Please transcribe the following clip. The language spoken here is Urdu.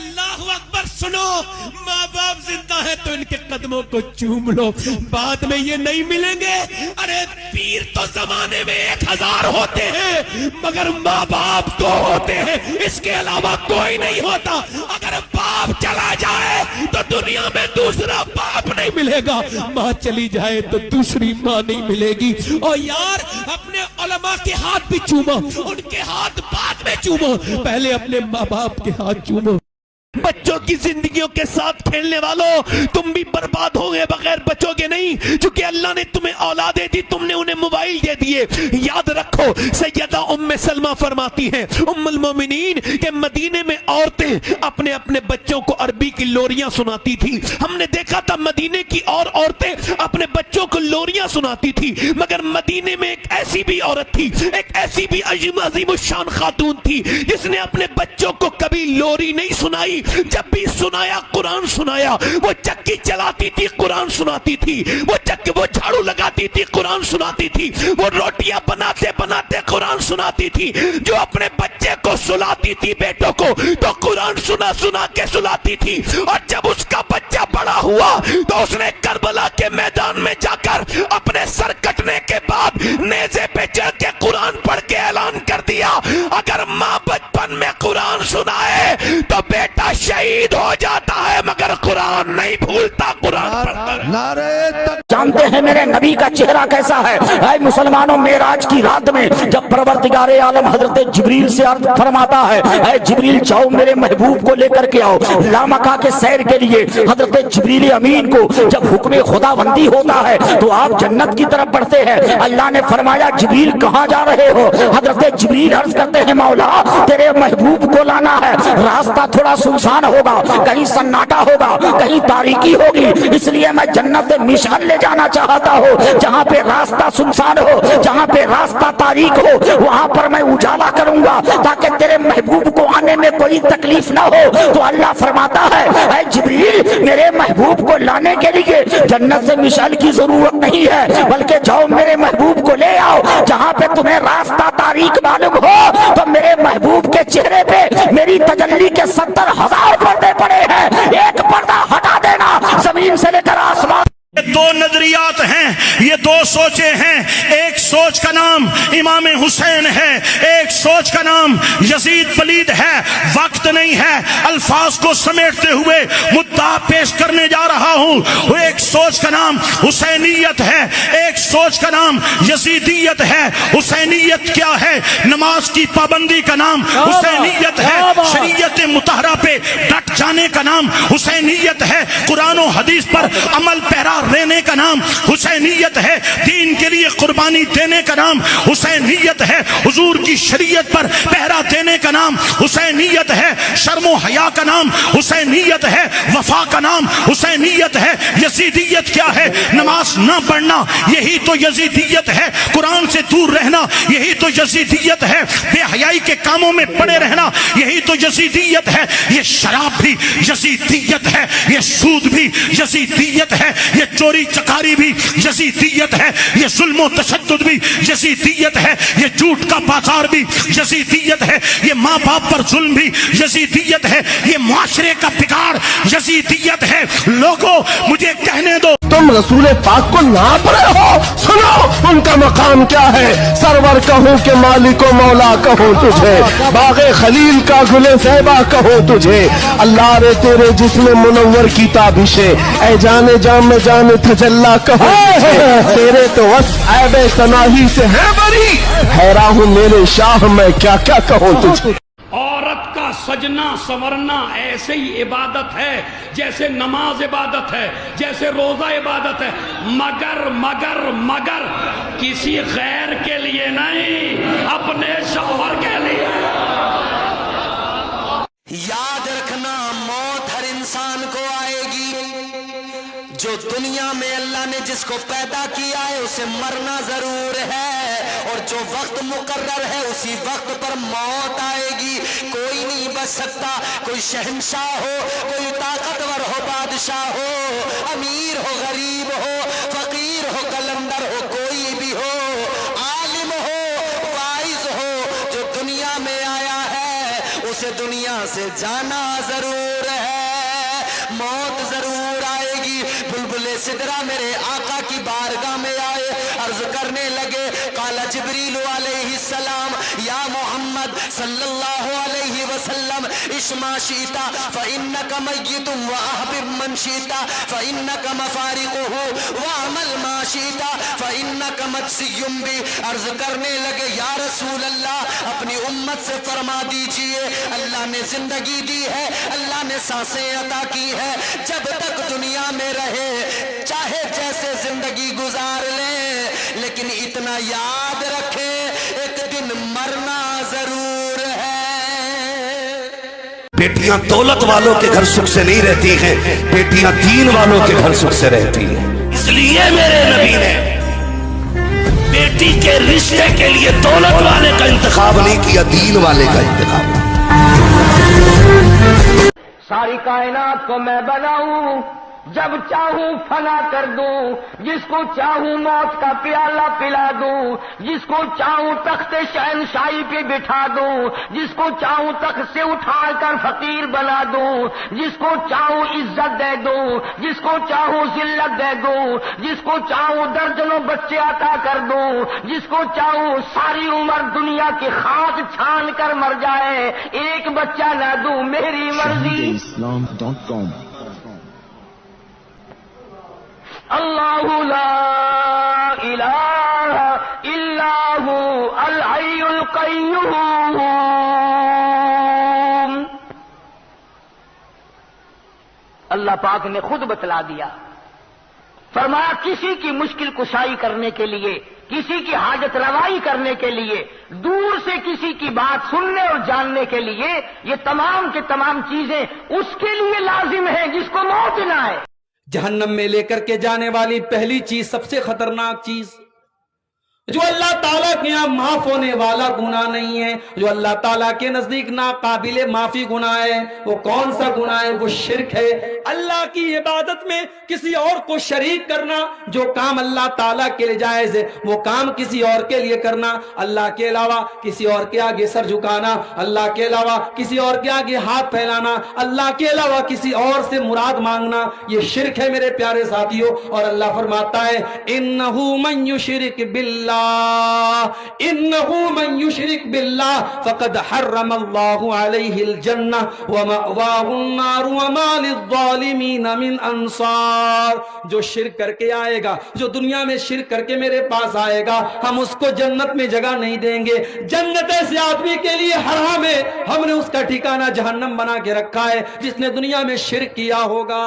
اللہ اکبر سنو، ماں باپ زندہ ہے تو ان کے قدموں کو چوم لو، بعد میں یہ نہیں ملیں گے۔ ارے پیر تو زمانے میں 1000 ہوتے ہیں مگر ماں باپ 2 ہوتے ہیں، اس کے علاوہ کوئی نہیں ہوتا۔ اگر باپ چلا جائے تو دنیا میں دوسرا باپ نہیں ملے گا، ماں چلی جائے تو دوسری ماں نہیں ملے گی۔ اور یار اپنے علماء کے ہاتھ بھی چومو، ان کے ہاتھ بعد میں چومو، پہلے اپنے ماں باپ کے ہاتھ چومو۔ بچوں کی زندگیوں کے ساتھ کھیلنے والوں، تم بھی برباد ہوگے، بغیر بچو گے نہیں، چونکہ اللہ نے تمہیں اولادیں دی، تم نے انہیں موبائل دے دیے۔ یاد رکھو سیدہ ام سلمہ فرماتی ہیں ام المومنین کہ مدینے میں عورتیں اپنے اپنے بچوں کو عربی کی لوریاں سناتی تھی۔ ہم نے دیکھا تھا مدینے کی اور عورتیں اپنے بچوں کو لوریاں سناتی تھی، مگر مدینے میں ایک ایسی بھی عورت تھی، ایک ایسی بھی عظیم الشان خاتون تھی جس نے اپنے بچوں کو کبھی لوری نہیں سنائی، جب بھی سنایا قرآن سنایا۔ وہ چکی چلاتی تھی قرآن سناتی تھی، وہ جھاڑو لگاتی تھی قرآن سناتی تھی، وہ روٹیاں بناتے بناتے قرآن سناتی تھی۔ جو اپنے بچے کو سلاتی تھی بیٹوں کو تو قرآن سنا سنا کے سلاتی تھی، اور جب اس کا بچہ بڑا ہوا تو اس نے کربلا کے میدان میں جا کر اپنے سر کٹنے کے بعد نیزے پہ چڑھ کے قرآن پڑھ کے اعلان کر دیا اگر ماں بچپن میں قرآن سنائے تو بیٹا شہید ہو جاتا ہے مگر قرآن نہیں بھولتا، قرآن پڑھتا ہے۔ جانتے ہیں میرے نبی کا چہرہ کیسا ہے؟ اے مسلمانوں، معراج کی رات میں جب پروردگار عالم حضرت جبریل سے عرض فرماتا ہے اے جبریل جاؤ میرے محبوب کو لے کر کے آؤ لامکہ کے سیر کے لیے، حضرت جبریل امین کو جب حکم خدا بندی ہوتا ہے تو آپ جنت کی طرف بڑھتے ہیں۔ اللہ نے فرمایا جبریل کہاں جا رہے ہو؟ حضرت جبریل عرض کرتے ہیں مولا تیرے محبوب کو لانا ہے، راستہ تھوڑا سنسان ہوگا، کہیں سناٹا ہوگا، کہیں تاریکی ہوگی، اس لیے میں جنت مشعل لے جانا چاہتا ہوں، جہاں پہ راستہ سنسان ہو، جہاں پہ راستہ تاریک ہو، وہاں پر میں اجالا کروں گا تاکہ تیرے محبوب کو آنے میں کوئی تکلیف نہ ہو۔ تو اللہ فرماتا ہے اے جبریل میرے محبوب کو لانے کے لیے جنت سے مشعل کی ضرورت نہیں ہے، بلکہ جاؤ میرے محبوب کو لے آؤ، جہاں پہ تمہیں راستہ تاریک معلوم ہو تو میرے محبوب کے چہرے پہ میری تجلی کے 70,000 پردے پڑے ہیں، ایک پردہ ہٹا دینا زمین سے لے کر آسمان۔ یہ 2 نظریات ہیں، یہ 2 سوچیں ہیں، ایک سوچ کا نام امام حسین ہے، ایک سوچ کا نام یزید پلید ہے۔ وقت نہیں ہے الفاظ کو سمیٹتے ہوئے مدعا پیش کرنے جا رہا ہوں۔ وہ ایک سوچ کا نام حسینیت ہے، ایک سوچ کا نام یزیدیت ہے۔ حسینیت کیا ہے؟ نماز کی پابندی کا نام حسینیت ہے، شریعت مطہرہ پہ ڈٹ جانے کا نام حسینیت ہے، قرآن و حدیث پر عمل پیرا رہنے کا نام حسینیت ہے، دین کے لیے قربانی دینے کا نام حسینیت ہے، حضور کی شریعت پر پہرا دینے کا نام حسینیت ہے، شرم و حیا کا نام حسینیت ہے، وفا کا نام حسینیت ہے۔ یزیدیت کیا ہے؟ نماز نہ پڑھنا، یہی تو یزیدیت ہے، قرآن سے دور رہنا یہی تو یزیدیت ہے، بے حیائی کے کاموں میں پڑے رہنا یہی تو یزیدیت ہے۔ یہ شراب بھی یزیدیت ہے، یہ سود بھی یزیدیت ہے، یہ چوری چکاری بھی یزیدیت ہے، یہ ظلم و تشدد بھی یزیدیت ہے، یہ جھوٹ کا بازار بھی یزیدیت ہے، یہ ماں باپ پر ظلم بھی یزیدیت ہے، یہ معاشرے کا بگاڑ یزیدیت ہے۔ لوگوں مجھے کہنے دو، تم رسول پاک کو ناپ رہے ہو، سنو ان کا مقام کیا ہے۔ سرور کہوں کہ مالک و مولا کہوں تجھے، باغ خلیل کا گل زیبا کہوں تجھے، اللہ رے تیرے جسم منور کی تابشیں، اے جانے جام میں جانے تجلا کہوں تجھے، تیرے تو وصف عیب سناہی سے ہے بری، حیران ہوں میرے شاہ میں کیا کیا کہوں تجھے۔ عورت کا سجنا سنورنا ایسے ہی عبادت ہے جیسے نماز عبادت ہے، جیسے روزہ عبادت ہے، مگر مگر مگر کسی غیر کے لیے نہیں، اپنے شوہر کے لیے۔ یاد رکھنا موت ہر انسان کو آئے گی، جو دنیا میں اللہ نے جس کو پیدا کیا ہے اسے مرنا ضرور ہے، اور جو وقت مقرر ہے اسی وقت پر موت آئے گی۔ کوئی نہیں بچ سکتا، کوئی شہنشاہ ہو، کوئی طاقتور ہو، بادشاہ ہو، امیر ہو، غریب ہو، فقیر ہو، قلندر ہو، کوئی بھی ہو، عالم ہو، واعظ ہو، جو دنیا میں آیا ہے اسے دنیا سے جانا ضرور ہے، موت ضرور آئے گی۔ بلبل سدرہ میرے آقا کی بارگاہ میں آئے، عرض کرنے لگے، قال جبریل علیہ السلام یا محمد صلی اللہ علیہ وسلم، عش ما شئت فإنک میت وأحبب من شئت فإنک مفارقہ واعمل ما شئت فإنک مجزی بہ۔ عرض کرنے لگے یا رسول اللہ اپنی امت سے فرما دیجئے، اللہ نے زندگی دی ہے، اللہ نے سانسیں عطا کی ہے، جب تک دنیا میں رہے چاہے جیسے زندگی گزار لیں، لیکن اتنا یاد رکھیں ایک دن مرنا ضرور ہے۔ بیٹیاں دولت والوں کے گھر سکھ سے نہیں رہتی ہیں، بیٹیاں دین والوں کے گھر سکھ سے رہتی ہیں۔ اس لیے میرے نبی نے بیٹی کے رشتے کے لیے دولت والے کا انتخاب نہیں کیا، دین والے کا انتخاب۔ ساری کائنات کو میں بناؤں، جب چاہوں فنا کر دوں، جس کو چاہوں موت کا پیالہ پلا دوں، جس کو چاہوں تخت شہنشاہی پہ بٹھا دوں، جس کو چاہوں تخت سے اٹھا کر فقیر بنا دوں، جس کو چاہوں عزت دے دوں، جس کو چاہوں ذلت دے دوں، جس کو چاہوں درجنوں بچے عطا کر دوں، جس کو چاہوں ساری عمر دنیا کی خاک چھان کر مر جائے، ایک بچہ نہ دوں، میری مرضی۔ اللہ لا الہ الا ہو الحی القیوم۔ اللہ پاک نے خود بتلا دیا، فرمایا کسی کی مشکل کشائی کرنے کے لیے، کسی کی حاجت روائی کرنے کے لیے، دور سے کسی کی بات سننے اور جاننے کے لیے، یہ تمام کے تمام چیزیں اس کے لیے لازم ہیں جس کو موت نہ آئے۔ جہنم میں لے کر کے جانے والی پہلی چیز، سب سے خطرناک چیز، جو اللہ تعالیٰ کے یہاں معاف ہونے والا گناہ نہیں ہے، جو اللہ تعالیٰ کے نزدیک ناقابل معافی گناہ ہے، وہ کون سا گناہ ہے؟ وہ شرک ہے۔ اللہ کی عبادت میں کسی اور کو شریک کرنا، جو کام اللہ تعالیٰ کے لیے جائز ہے وہ کام کسی اور کے لیے کرنا، اللہ کے علاوہ کسی اور کے آگے سر جھکانا، اللہ کے علاوہ کسی اور کے آگے ہاتھ پھیلانا، اللہ کے علاوہ کسی اور سے مراد مانگنا، یہ شرک ہے میرے پیارے ساتھیوں۔ اور اللہ فرماتا ہے انہو من یشرک باللہ انہو من یشرک باللہ فقد حرم اللہ علیہ الجنہ ومأواہ النار وما للظالمین من انصار۔ جو شرک کر کے آئے گا، جو دنیا میں شرک کر کے میرے پاس آئے گا، ہم اس کو جنت میں جگہ نہیں دیں گے۔ جنت ایسے آدمی کے لیے حرام ہے، ہم نے اس کا ٹھکانہ جہنم بنا کے رکھا ہے جس نے دنیا میں شرک کیا ہوگا۔